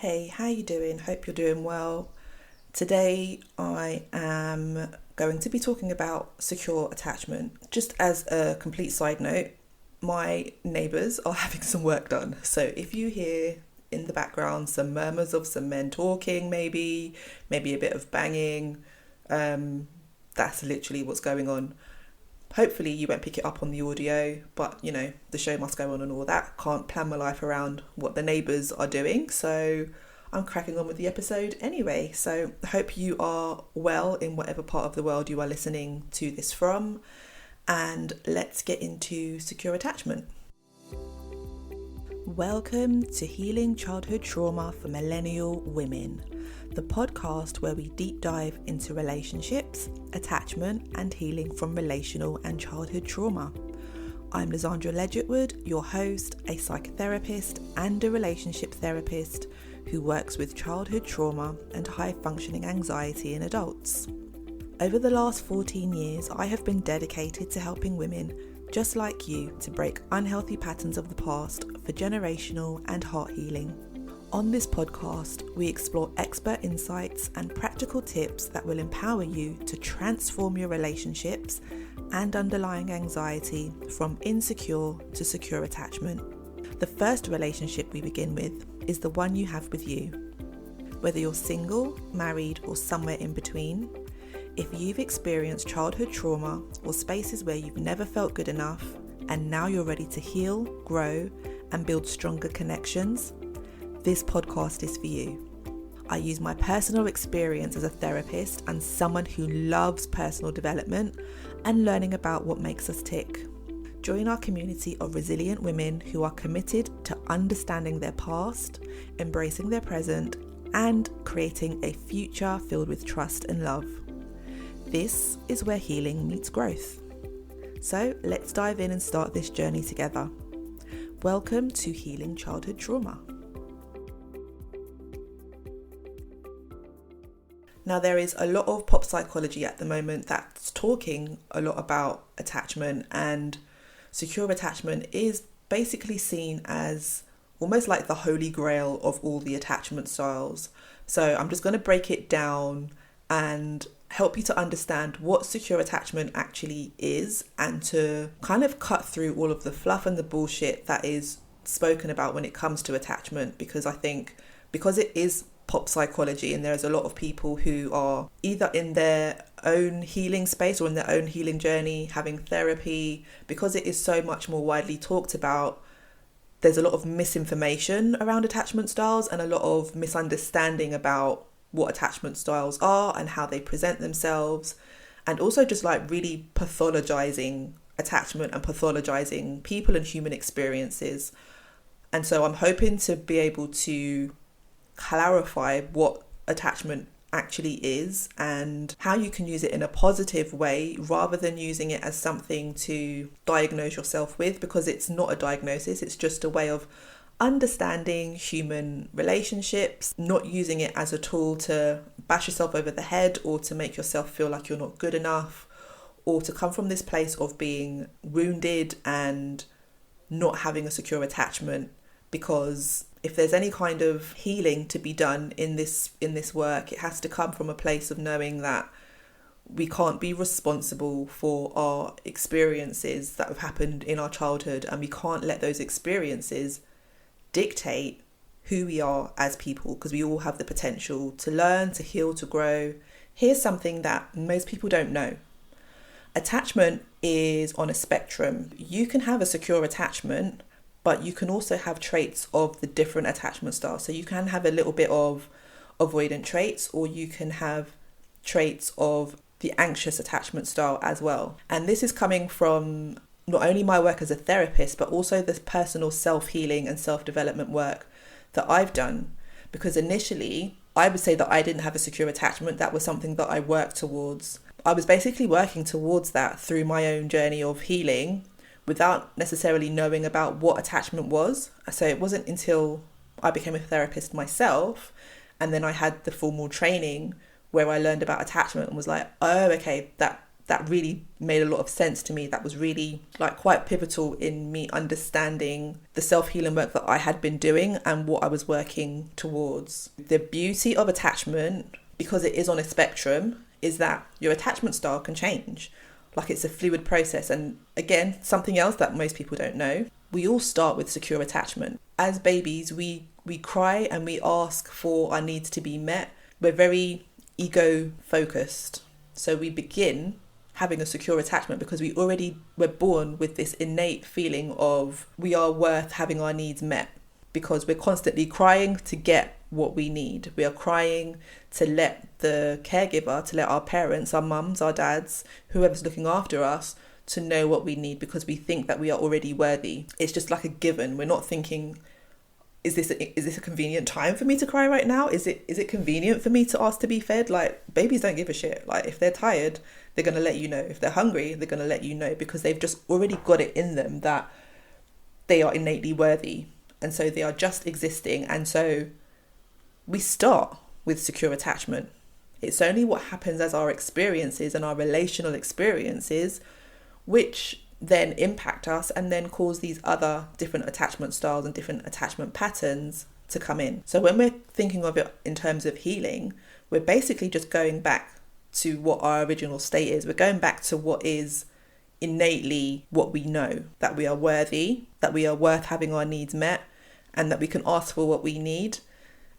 Hey, how you doing? Hope you're doing well. Today I am going to be talking about secure attachment. Just as a complete side note, my neighbours are having some work done. So if you hear in the background some murmurs of some men talking, maybe a bit of banging, that's literally what's going on. Hopefully you won't pick it up on the audio, but the show must go on and all that. Can't plan my life around what the neighbours are doing, so I'm cracking on with the episode anyway. So I hope you are well in whatever part of the world you are listening to this from, and let's get into secure attachment. Welcome to Healing Childhood Trauma for Millennial Women, the podcast where we deep dive into relationships, attachment, and healing from relational and childhood trauma. I'm Lysandra Ledgetwood, your host, a psychotherapist and a relationship therapist who works with childhood trauma and high-functioning anxiety in adults. Over the last 14 years, I have been dedicated to helping women just like you to break unhealthy patterns of the past for generational and heart healing. On this podcast, we explore expert insights and practical tips that will empower you to transform your relationships and underlying anxiety from insecure to secure attachment. The first relationship we begin with is the one you have with you. Whether you're single, married, or somewhere in between, if you've experienced childhood trauma or spaces where you've never felt good enough and now you're ready to heal, grow, and build stronger connections, this podcast is for you. I use my personal experience as a therapist and someone who loves personal development and learning about what makes us tick. Join our community of resilient women who are committed to understanding their past, embracing their present, and creating a future filled with trust and love. This is where healing meets growth. So let's dive in and start this journey together. Welcome to Healing Childhood Trauma. Now, there is a lot of pop psychology at the moment that's talking a lot about attachment, and secure attachment is basically seen as almost like the holy grail of all the attachment styles. So I'm just going to break it down and help you to understand what secure attachment actually is, and to kind of cut through all of the fluff and the bullshit that is spoken about when it comes to attachment, because I think because it is pop psychology and there's a lot of people who are either in their own healing space or in their own healing journey, having therapy, because it is so much more widely talked about, there's a lot of misinformation around attachment styles and a lot of misunderstanding about what attachment styles are and how they present themselves, and also just like really pathologizing attachment and pathologizing people and human experiences. And so I'm hoping to be able to clarify what attachment actually is and how you can use it in a positive way rather than using it as something to diagnose yourself with, because it's not a diagnosis, it's just a way of understanding human relationships, not using it as a tool to bash yourself over the head or to make yourself feel like you're not good enough, or to come from this place of being wounded and not having a secure attachment. Because if there's any kind of healing to be done in this work, it has to come from a place of knowing that we can't be responsible for our experiences that have happened in our childhood, and we can't let those experiences dictate who we are as people, because we all have the potential to learn, to heal, to grow. Here's something that most people don't know. Attachment is on a spectrum. You can have a secure attachment, but you can also have traits of the different attachment styles. So you can have a little bit of avoidant traits, or you can have traits of the anxious attachment style as well. And this is coming from not only my work as a therapist, but also this personal self-healing and self-development work that I've done. Because initially, I would say that I didn't have a secure attachment. That was something that I worked towards. I was basically working towards that through my own journey of healing without necessarily knowing about what attachment was. So it wasn't until I became a therapist myself, and then I had the formal training where I learned about attachment and was like, oh, okay, that really made a lot of sense to me. That was really like quite pivotal in me understanding the self-healing work that I had been doing and what I was working towards. The beauty of attachment, because it is on a spectrum, is that your attachment style can change. Like, it's a fluid process. And again, something else that most people don't know, we all start with secure attachment. As babies, we cry and we ask for our needs to be met. We're very ego focused. So we begin having a secure attachment because we're born with this innate feeling of we are worth having our needs met, because we're constantly crying to get what we need. We are crying to let the caregiver, to let our parents, our mums, our dads, whoever's looking after us, to know what we need, because we think that we are already worthy. It's just like a given. We're not thinking, is this a convenient time for me to cry right now? Is it convenient for me to ask to be fed? Like, babies don't give a shit. Like, if they're tired, they're going to let you know. If they're hungry, they're going to let you know, because they've just already got it in them that they are innately worthy. And so they are just existing. And so we start with secure attachment. It's only what happens as our experiences and our relational experiences which then impact us and then cause these other different attachment styles and different attachment patterns to come in. So when we're thinking of it in terms of healing, we're basically just going back to what our original state is. We're going back to what is innately what we know, that we are worthy, that we are worth having our needs met, and that we can ask for what we need.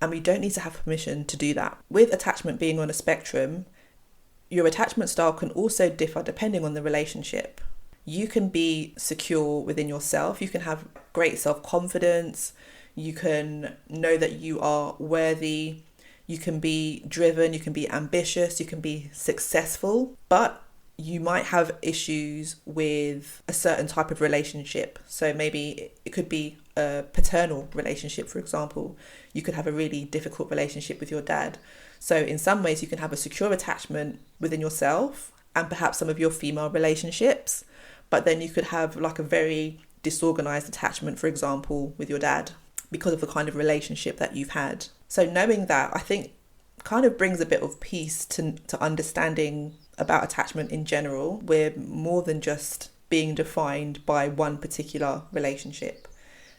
And we don't need to have permission to do that. With attachment being on a spectrum, your attachment style can also differ depending on the relationship. You can be secure within yourself. You can have great self-confidence. You can know that you are worthy. You can be driven. You can be ambitious. You can be successful. But you might have issues with a certain type of relationship. So maybe it could be a paternal relationship, for example. You could have a really difficult relationship with your dad. So in some ways, you can have a secure attachment within yourself and perhaps some of your female relationships. But then you could have like a very disorganized attachment, for example, with your dad, because of the kind of relationship that you've had. So knowing that, I think, kind of brings a bit of peace to understanding about attachment in general. We're more than just being defined by one particular relationship.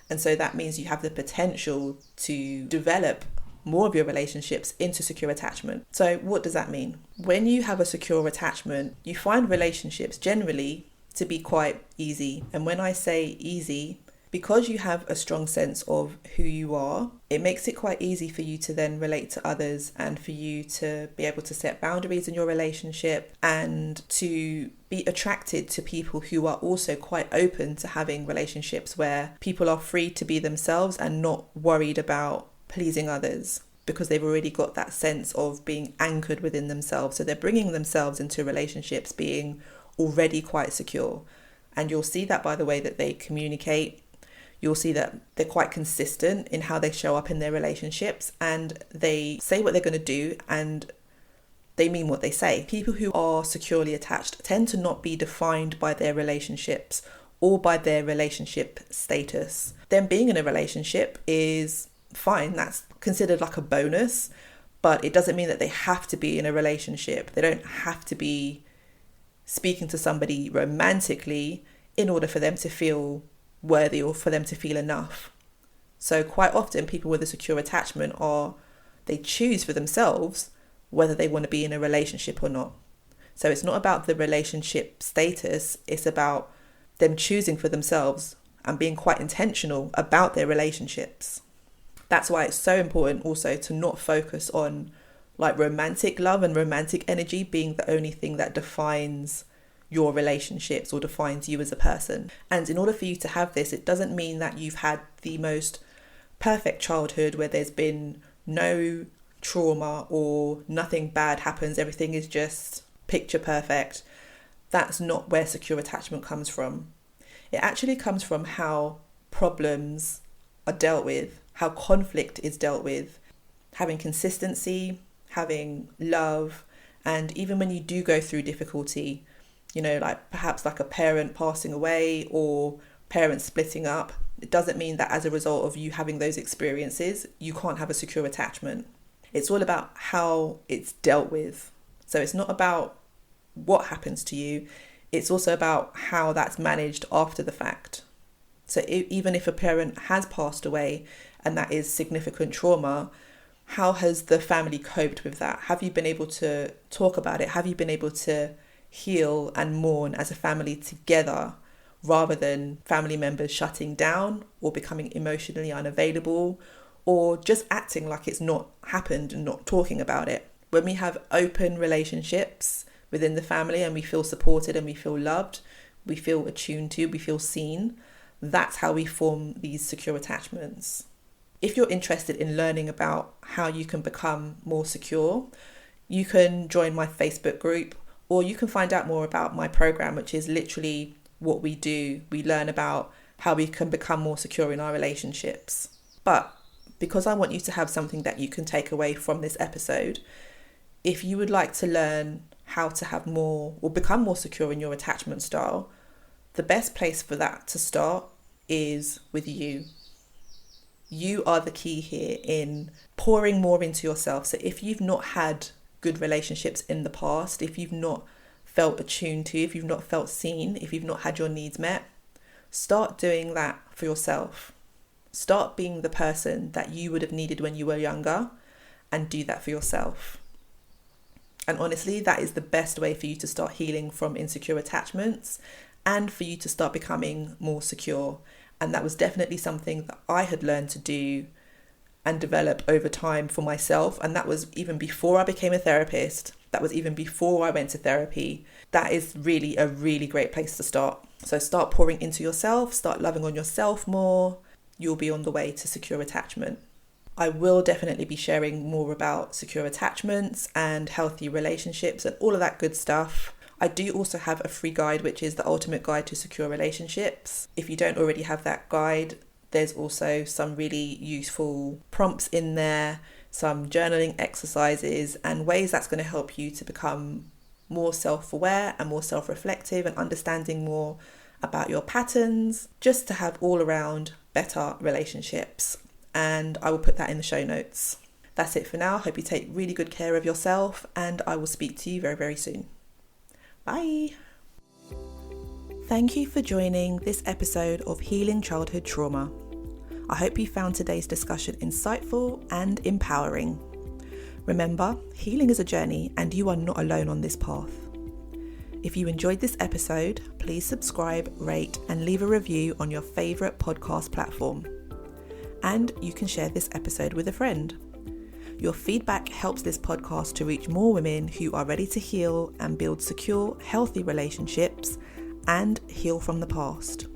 And so that means you have the potential to develop more of your relationships into secure attachment. So what does that mean? When you have a secure attachment, you find relationships generally to be quite easy. And when I say easy, because you have a strong sense of who you are, it makes it quite easy for you to then relate to others and for you to be able to set boundaries in your relationship and to be attracted to people who are also quite open to having relationships where people are free to be themselves and not worried about pleasing others, because they've already got that sense of being anchored within themselves. So they're bringing themselves into relationships being already quite secure. And you'll see that by the way that they communicate. You'll see that they're quite consistent in how they show up in their relationships, and they say what they're going to do and they mean what they say. People who are securely attached tend to not be defined by their relationships or by their relationship status. Them being in a relationship is fine. That's considered like a bonus, but it doesn't mean that they have to be in a relationship. They don't have to be speaking to somebody romantically in order for them to feel worthy or for them to feel enough. So quite often people with a secure attachment they choose for themselves whether they want to be in a relationship or not. So it's not about the relationship status, it's about them choosing for themselves and being quite intentional about their relationships. That's why it's so important also to not focus on like romantic love and romantic energy being the only thing that defines your relationships or defines you as a person. And in order for you to have this, it doesn't mean that you've had the most perfect childhood where there's been no trauma or nothing bad happens, everything is just picture perfect. That's not where secure attachment comes from. It actually comes from how problems are dealt with, how conflict is dealt with, having consistency, having love, and even when you do go through difficulty, like perhaps like a parent passing away or parents splitting up, it doesn't mean that as a result of you having those experiences, you can't have a secure attachment. It's all about how it's dealt with. So it's not about what happens to you. It's also about how that's managed after the fact. So even if a parent has passed away and that is significant trauma, how has the family coped with that? Have you been able to talk about it? Have you been able to heal and mourn as a family together, rather than family members shutting down or becoming emotionally unavailable or just acting like it's not happened and not talking about it? When we have open relationships within the family and we feel supported and we feel loved, we feel attuned to, we feel seen, that's how we form these secure attachments. If you're interested in learning about how you can become more secure, you can join my Facebook group, or you can find out more about my program, which is literally what we do. We learn about how we can become more secure in our relationships. But because I want you to have something that you can take away from this episode, if you would like to learn how to have more or become more secure in your attachment style, the best place for that to start is with you. You are the key here in pouring more into yourself. So if you've not had good relationships in the past, if you've not felt attuned to, if you've not felt seen, if you've not had your needs met, start doing that for yourself. Start being the person that you would have needed when you were younger, and do that for yourself. And honestly, that is the best way for you to start healing from insecure attachments and for you to start becoming more secure. And that was definitely something that I had learned to do and develop over time for myself. And that was even before I became a therapist. That was even before I went to therapy. That is really a really great place to start. So start pouring into yourself, start loving on yourself more. You'll be on the way to secure attachment. I will definitely be sharing more about secure attachments and healthy relationships and all of that good stuff. I do also have a free guide, which is the ultimate guide to secure relationships. If you don't already have that guide, there's also some really useful prompts in there, some journaling exercises and ways that's going to help you to become more self-aware and more self-reflective and understanding more about your patterns, just to have all around better relationships. And I will put that in the show notes. That's it for now. Hope you take really good care of yourself, and I will speak to you very, very soon. Bye. Thank you for joining this episode of Healing Childhood Trauma. I hope you found today's discussion insightful and empowering. Remember, healing is a journey and you are not alone on this path. If you enjoyed this episode, please subscribe, rate, and leave a review on your favourite podcast platform. And you can share this episode with a friend. Your feedback helps this podcast to reach more women who are ready to heal and build secure, healthy relationships and heal from the past.